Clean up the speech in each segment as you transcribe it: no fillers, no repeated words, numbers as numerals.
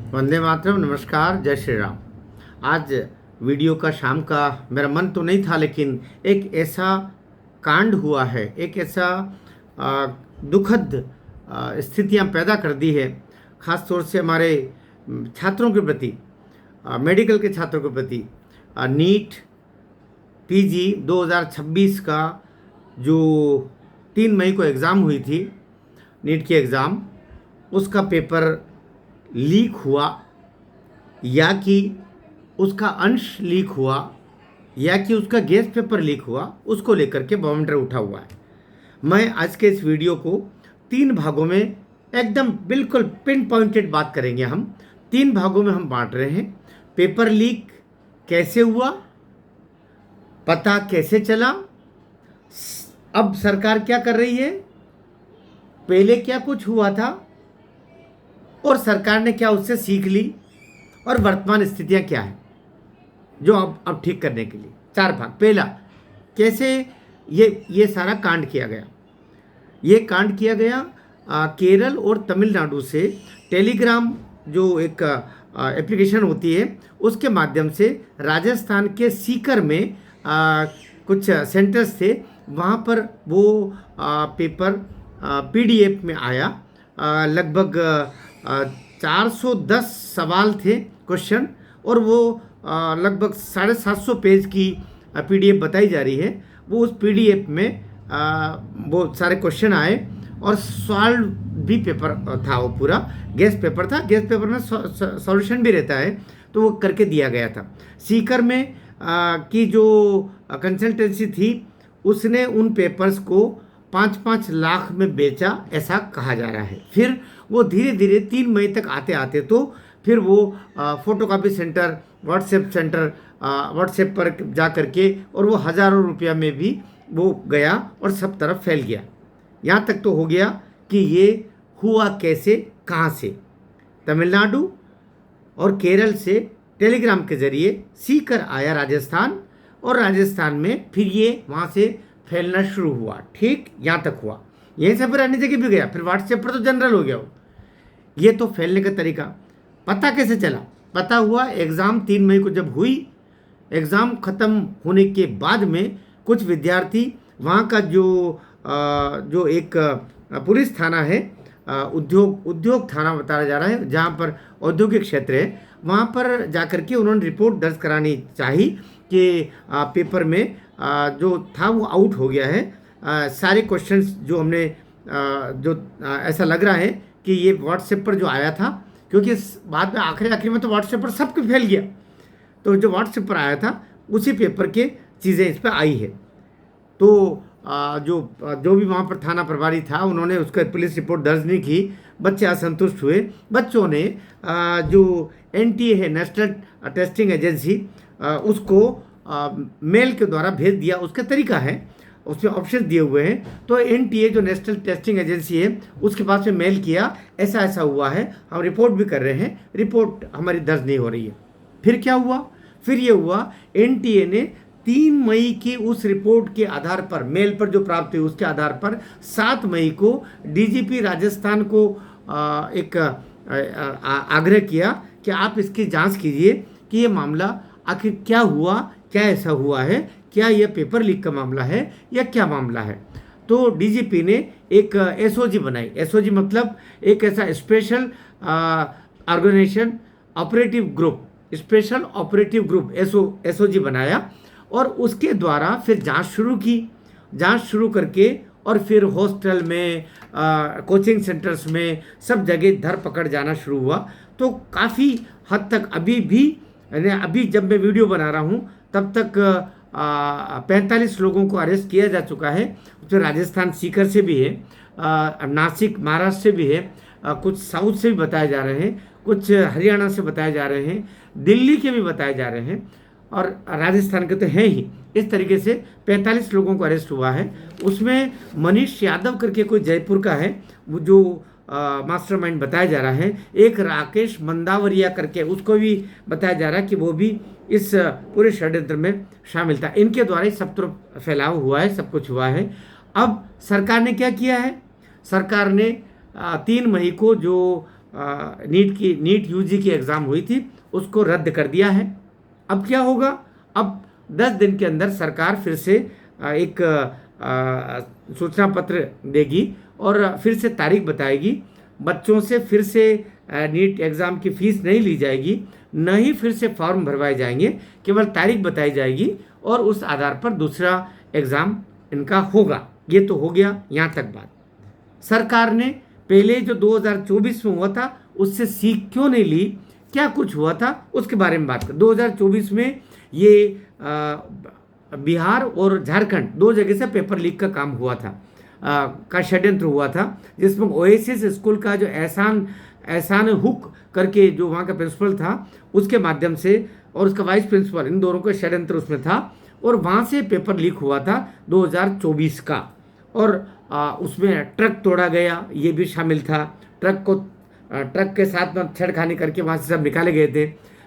वंदे मातरम। नमस्कार, जय श्री राम। आज वीडियो का शाम का मेरा मन तो नहीं था, लेकिन एक ऐसा कांड हुआ है, एक ऐसा दुखद स्थितियां पैदा कर दी है, ख़ास तौर से हमारे छात्रों के प्रति, मेडिकल के छात्रों के प्रति। नीट पीजी 2026 का जो 3 मई को एग्ज़ाम हुई थी, नीट की एग्ज़ाम, उसका पेपर लीक हुआ या कि उसका अंश लीक हुआ या कि उसका गेस्ट पेपर लीक हुआ, उसको लेकर के बवंडर उठा हुआ है। मैं आज के इस वीडियो को 3 भागों में एकदम बिल्कुल पिन पॉइंटेड बात करेंगे। हम 3 भागों में हम बांट रहे हैं। पेपर लीक कैसे हुआ, पता कैसे चला, अब सरकार क्या कर रही है, पहले क्या कुछ हुआ था और सरकार ने क्या उससे सीख ली, और वर्तमान स्थितियां क्या है जो अब ठीक करने के लिए। 4 भाग। पहला, कैसे ये सारा कांड किया गया। ये कांड किया गया केरल और तमिलनाडु से टेलीग्राम जो एक एप्लीकेशन होती है, उसके माध्यम से राजस्थान के सीकर में कुछ सेंटर्स थे, वहाँ पर वो पेपर पीडीएफ में आया। लगभग 410 सवाल थे, क्वेश्चन, और वो लगभग 750 पेज की पीडीएफ बताई जा रही है। वो उस पीडीएफ में वो सारे क्वेश्चन आए और सॉल्व भी पेपर था, वो पूरा गेस्ट पेपर था। गेस्ट पेपर में सॉल्यूशन भी रहता है, तो वो करके दिया गया था। सीकर में की जो कंसल्टेंसी थी, उसने उन पेपर्स को 5-5 लाख में बेचा, ऐसा कहा जा रहा है। फिर वो धीरे धीरे 3 मई तक आते आते तो फिर वो फोटोकॉपी सेंटर, व्हाट्सएप पर जा कर के, और वो हज़ारों रुपया में भी वो गया और सब तरफ फैल गया। यहाँ तक तो हो गया कि ये हुआ कैसे, कहाँ से। तमिलनाडु और केरल से टेलीग्राम के ज़रिए सीकर आया राजस्थान, और राजस्थान में फिर ये वहाँ से फैलना शुरू हुआ। ठीक, यहाँ तक हुआ। यहीं से फिर अन्य जगह भी गया, फिर व्हाट्सएप पर तो जनरल हो गया वो। ये तो फैलने का तरीका। पता कैसे चला? पता हुआ एग्ज़ाम 3 मई को जब हुई, एग्ज़ाम ख़त्म होने के बाद में कुछ विद्यार्थी वहाँ का जो एक पुलिस थाना है, उद्योग थाना बताया जा रहा है, जहाँ पर औद्योगिक क्षेत्र है, वहाँ पर जाकर के उन्होंने रिपोर्ट दर्ज करानी चाहिए कि पेपर में जो था वो आउट हो गया है। सारे क्वेश्चंस जो हमने ऐसा लग रहा है कि ये व्हाट्सएप पर जो आया था, क्योंकि बाद में आखिरी में तो व्हाट्सएप पर सब कुछ फैल गया, तो जो व्हाट्सएप पर आया था उसी पेपर के चीज़ें इस पर आई है। तो जो भी वहाँ पर थाना प्रभारी था, उन्होंने उसका पुलिस रिपोर्ट दर्ज नहीं की। बच्चे असंतुष्ट हुए। बच्चों ने जो एनटीए है, नेशनल टेस्टिंग एजेंसी, उसको मेल के द्वारा भेज दिया। उसका तरीका है, उसमें ऑप्शन दिए हुए हैं। तो एनटीए जो नेशनल टेस्टिंग एजेंसी है, उसके पास में मेल किया, ऐसा ऐसा हुआ है, हम रिपोर्ट भी कर रहे हैं, रिपोर्ट हमारी दर्ज नहीं हो रही है। फिर क्या हुआ? फिर ये हुआ, एनटीए ने 3 मई की उस रिपोर्ट के आधार पर, मेल पर जो प्राप्त हुई उसके आधार पर 7 मई को डीजीपी राजस्थान को एक आग्रह किया कि आप इसकी जांच कीजिए कि ये मामला आखिर क्या हुआ, क्या ऐसा हुआ है, क्या यह पेपर लीक का मामला है या क्या मामला है। तो डीजीपी ने एक एसओजी बनाई। एसओजी मतलब एक ऐसा special organization operative group, special operative group, SOG बनाया, और उसके द्वारा फिर जांच शुरू की। जांच शुरू करके और फिर हॉस्टल में, कोचिंग सेंटर्स में, सब जगह धर पकड़ जाना शुरू हुआ। तो काफ़ी हद तक अभी जब मैं वीडियो बना रहा हूँ तब तक 45 लोगों को अरेस्ट किया जा चुका है। उसमें राजस्थान सीकर से भी है, नासिक महाराष्ट्र से भी है, कुछ साउथ से भी बताए जा रहे हैं, कुछ हरियाणा से बताए जा रहे हैं, दिल्ली के भी बताए जा रहे हैं, और राजस्थान के तो हैं ही। इस तरीके से 45 लोगों को अरेस्ट हुआ है। उसमें मनीष यादव करके कोई जयपुर का है, वो जो मास्टरमाइंड बताया जा रहा है। एक राकेश मंदावरिया करके, उसको भी बताया जा रहा है कि वो भी इस पूरे षड्यंत्र में शामिल था। इनके द्वारा ही सब तरफ फैलाव हुआ है, सब कुछ हुआ है। अब सरकार ने क्या किया है? सरकार ने 3 मई को जो नीट यूजी की एग्ज़ाम हुई थी उसको रद्द कर दिया है। अब क्या होगा, अब 10 दिन के अंदर सरकार फिर से एक सूचना पत्र देगी और फिर से तारीख बताएगी। बच्चों से फिर से नीट एग्ज़ाम की फ़ीस नहीं ली जाएगी, न ही फिर से फॉर्म भरवाए जाएंगे, केवल तारीख बताई जाएगी और उस आधार पर दूसरा एग्ज़ाम इनका होगा। ये तो हो गया यहाँ तक बात। सरकार ने पहले जो 2024 में हुआ था उससे सीख क्यों नहीं ली, क्या कुछ हुआ था उसके बारे में बात कर। 2024 में ये बिहार और झारखंड 2 जगह से पेपर लीक का काम हुआ था, का षड्यंत्र हुआ था, जिसमें ओएसिस स्कूल का जो एहसान हुक करके जो वहाँ का प्रिंसिपल था उसके माध्यम से और उसका वाइस प्रिंसिपल, इन दोनों का षड्यंत्र उसमें था और वहाँ से पेपर लीक हुआ था 2024 का। और उसमें ट्रक तोड़ा गया, ये भी शामिल था। ट्रक के साथ में छेड़खानी करके वहाँ से सब निकाले गए थे।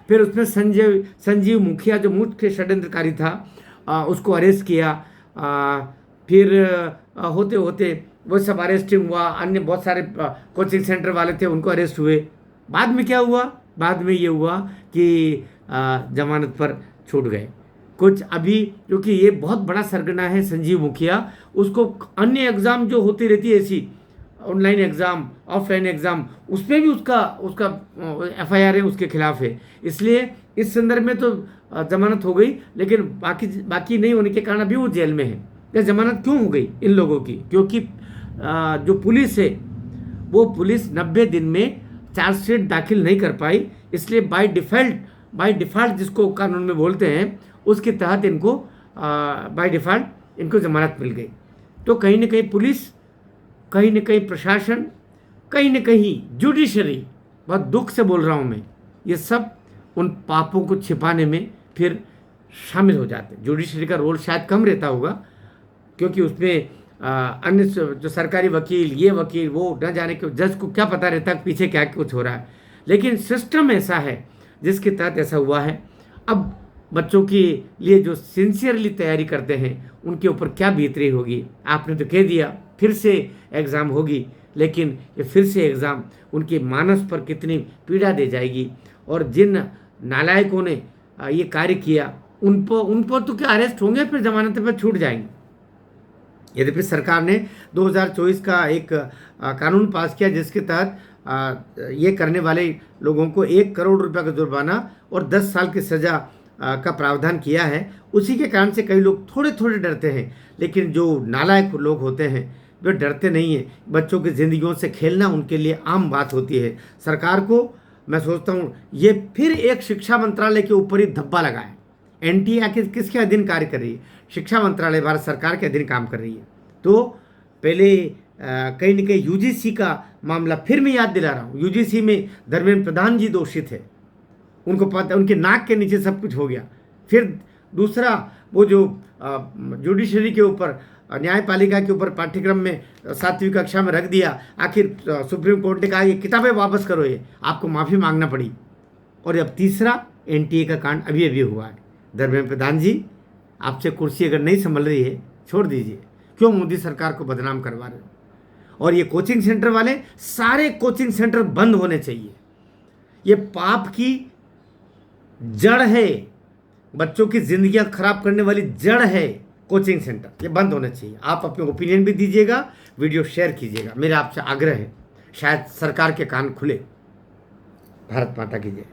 फिर उसमें संजीव मुखिया जो मुख्य षड्यंत्रकारी था उसको अरेस्ट किया। फिर होते होते वो सब अरेस्टिंग हुआ, अन्य बहुत सारे कोचिंग सेंटर वाले थे उनको अरेस्ट हुए। बाद में क्या हुआ, बाद में ये हुआ कि जमानत पर छूट गए कुछ। अभी क्योंकि ये बहुत बड़ा सरगना है संजीव मुखिया, उसको अन्य एग्ज़ाम जो होती रहती है ऐसी ऑनलाइन एग्ज़ाम, ऑफलाइन एग्ज़ाम, उसमें भी उसका FIR है उसके खिलाफ है। इसलिए इस संदर्भ में तो जमानत हो गई, लेकिन बाकी नहीं होने के कारण अभी वो जेल में है। ये जमानत क्यों हो गई इन लोगों की, क्योंकि जो पुलिस है वो पुलिस 90 दिन में चार्जशीट दाखिल नहीं कर पाई, इसलिए बाय डिफ़ॉल्ट जिसको कानून में बोलते हैं उसके तहत इनको बाय डिफ़ॉल्ट इनको जमानत मिल गई। तो कहीं ना कहीं पुलिस, कहीं ना कहीं प्रशासन, कहीं ना कहीं जुडिशरी, बहुत दुख से बोल रहा हूँ मैं, ये सब उन पापों को छिपाने में फिर शामिल हो जाते हैं। जुडिशरी का रोल शायद कम रहता होगा क्योंकि उसमें अन्य जो सरकारी वकील, ये वकील, वो न जाने के जज को क्या पता रहता है पीछे क्या कुछ हो रहा है, लेकिन सिस्टम ऐसा है जिसके तहत ऐसा हुआ है। अब बच्चों के लिए जो सिंसियरली तैयारी करते हैं उनके ऊपर क्या बीतरी होगी। आपने तो कह दिया फिर से एग्ज़ाम होगी, लेकिन ये फिर से एग्ज़ाम उनके मानस पर कितनी पीड़ा दे जाएगी। और जिन नालायकों ने ये कार्य किया उन पर तो क्या अरेस्ट होंगे, फिर जमानत पर छूट जाएंगे। यद्यपि सरकार ने 2024 का एक कानून पास किया जिसके तहत ये करने वाले लोगों को 1 करोड़ रुपए का जुर्माना और 10 साल की सज़ा का प्रावधान किया है। उसी के कारण से कई लोग थोड़े थोड़े डरते हैं, लेकिन जो नालायक लोग होते हैं वे डरते नहीं हैं। बच्चों की ज़िंदगियों से खेलना उनके लिए आम बात होती है। सरकार को मैं सोचता हूँ ये फिर एक शिक्षा मंत्रालय के ऊपर ही धब्बा लगा है। NTA किसके अधीन कार्य कर रही है? शिक्षा मंत्रालय भारत सरकार के अधीन काम कर रही है। तो पहले कहीं न कहीं UGC का मामला फिर मैं याद दिला रहा हूँ। UGC में धर्मेंद्र प्रधान जी दोषित है, उनको पता, उनके नाक के नीचे सब कुछ हो गया। फिर दूसरा वो जो जुडिशरी के ऊपर, न्यायपालिका के ऊपर पाठ्यक्रम में 7वीं कक्षा में रख दिया। आखिर सुप्रीम कोर्ट ने कहा ये किताबें वापस करो, ये आपको माफ़ी मांगना पड़ी। और अब तीसरा NTA का कांड अभी हुआ है। धर्मेंद्र प्रधान जी, आपसे कुर्सी अगर नहीं संभल रही है छोड़ दीजिए, क्यों मोदी सरकार को बदनाम करवा रहे हो। और ये कोचिंग सेंटर वाले, सारे कोचिंग सेंटर बंद होने चाहिए। ये पाप की जड़ है, बच्चों की जिंदगियां खराब करने वाली जड़ है कोचिंग सेंटर, ये बंद होने चाहिए। आप अपने ओपिनियन भी दीजिएगा, वीडियो शेयर कीजिएगा, मेरा आपसे आग्रह है, शायद सरकार के कान खुले। भारत माता की जय।